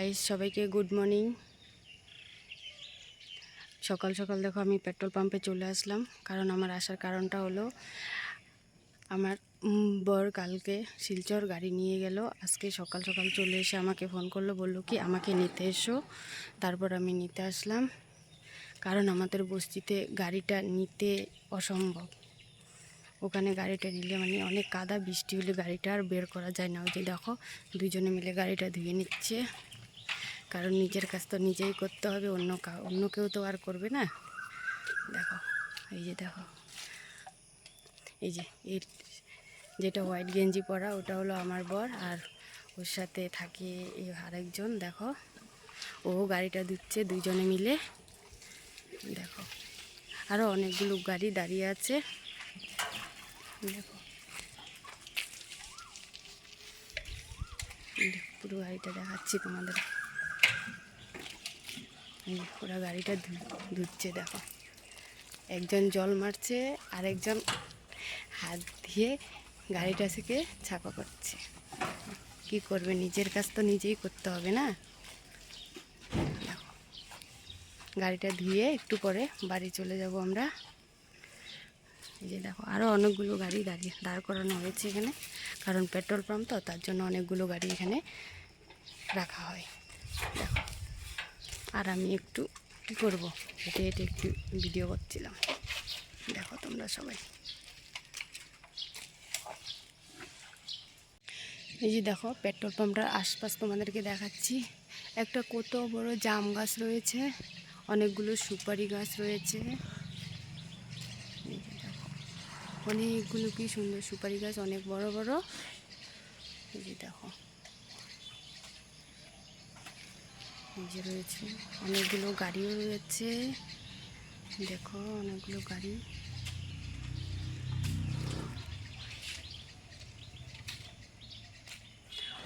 Guys, সবাইকে good morning. সকাল সকাল দেখো আমি পেট্রোল পাম্পে চলে আসলাম। কারণ আমার আসার কারণটা হলো আমার বর কালকে শিলচর গাড়ি নিয়ে গেল। আজকে সকাল সকাল চলে এসে আমাকে ফোন করলো, বললো কি আমাকে নিতে এসো। তারপর আমি নিতে আসলাম, কারণ আমাদের বস্তিতে গাড়িটা নিতে অসম্ভব। ওখানে গাড়িটা নিলে মানে অনেক কাদা, বৃষ্টি হলে গাড়িটা আর বের করা যায় না। ওই যে দেখো দুজনে মিলে গাড়িটা ধুয়ে নিচ্ছে, কারণ নিজের কাজ তো নিজেই করতে হবে, অন্য কেউ তো আর করবে না। দেখো এই যে দেখো, এই যে যেটা হোয়াইট গেঞ্জি পরা ওটা হলো আমার বর, আর ওর সাথে থাকে এই আরেকজন। দেখো ও গাড়িটা ধুচ্ছে দুইজনে মিলে। দেখো আরও অনেকগুলো গাড়ি দাঁড়িয়ে আছে। দেখো পুরো গাড়িটা দেখাচ্ছি তোমাদের। ওরা গাড়িটা ধুচ্ছে। দেখো একজন জল মারছে, আরেকজন হাত দিয়ে গাড়িটা থেকে ছাপা করছে। কি করবে, নিজের কাজ তো নিজেই করতে হবে না। দেখো গাড়িটা ধুয়ে একটু পরে বাড়ি চলে যাব আমরা। এই যে দেখো আরও অনেকগুলো গাড়ি দাঁড় করানো হয়েছে এখানে, কারণ পেট্রোল পাম্প তো, তার জন্য অনেকগুলো গাড়ি এখানে রাখা হয়। দেখো আর আমি একটু কী করবো, হেঁটে হেঁটে একটু ভিডিও করছিলাম। দেখো তোমরা সবাই, এই যে দেখো পেট্রোল পাম্পটার আশপাশ তোমাদেরকে দেখাচ্ছি। একটা কত বড় জাম গাছ রয়েছে, অনেকগুলো সুপারি গাছ রয়েছে। এই যে দেখো অনেকগুলো কি সুন্দর সুপারি গাছ, অনেক বড় বড়। এই যে দেখো এই যে রয়েছে অনেকগুলো গাড়িও রয়েছে। দেখো অনেকগুলো গাড়ি।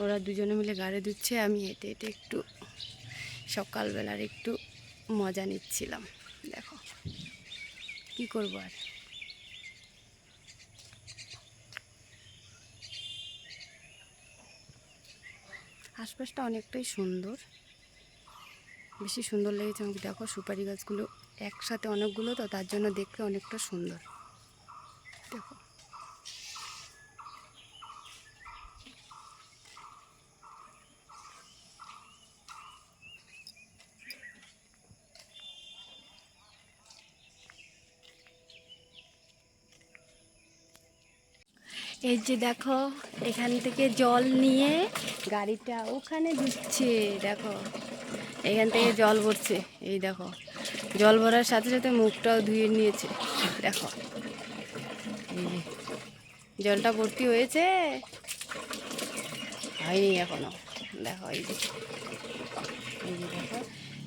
ওরা দুজনে মিলে গাড়ি ধুচ্ছে, আমি হেঁটে হেঁটে একটু সকালবেলার একটু মজা নিচ্ছিলাম। দেখো কি করবো আর। আশপাশটা অনেকটাই সুন্দর, বেশি সুন্দর লেগেছে আমাকে। দেখো সুপারি গাছগুলো একসাথে অনেকগুলো তো, তার জন্য দেখতে অনেকটা সুন্দর। দেখো এই যে দেখো এখান থেকে জল নিয়ে গাড়িটা ওখানে ধুচ্ছে। দেখো এখান থেকে জল ভরছে, এই দেখো জল ভরার সাথে সাথে মুখটাও ধুয়ে নিয়েছে। দেখো এই যে জলটা ভর্তি হয়েছে, হয়নি এখনো। দেখো এই যে দেখো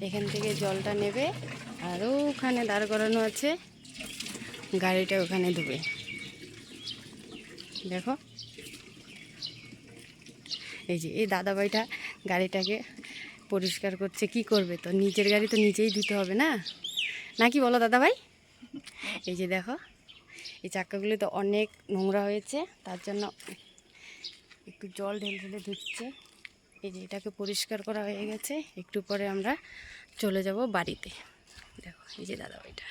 এখান থেকে জলটা নেবে, আর ওখানে দাঁড় করানো আছে, গাড়িটা ওখানে ধুবে। দেখো এই যে এই দাদাভাইটা গাড়িটাকে পরিষ্কার করছে। কি করবে, তো নিজের গাড়ি তো নিজেই ধুতে হবে না, নাকি বলো দাদাভাই? এই যে দেখো এই চাকাগুলো তো অনেক নোংরা হয়েছে, তার জন্য একটু জল ঢেলে ঢেলে ধুচ্ছে। এই যে এটাকে পরিষ্কার করা হয়ে গেছে, একটু পরে আমরা চলে যাব বাড়িতে। দেখো এই যে দাদাভাইটা।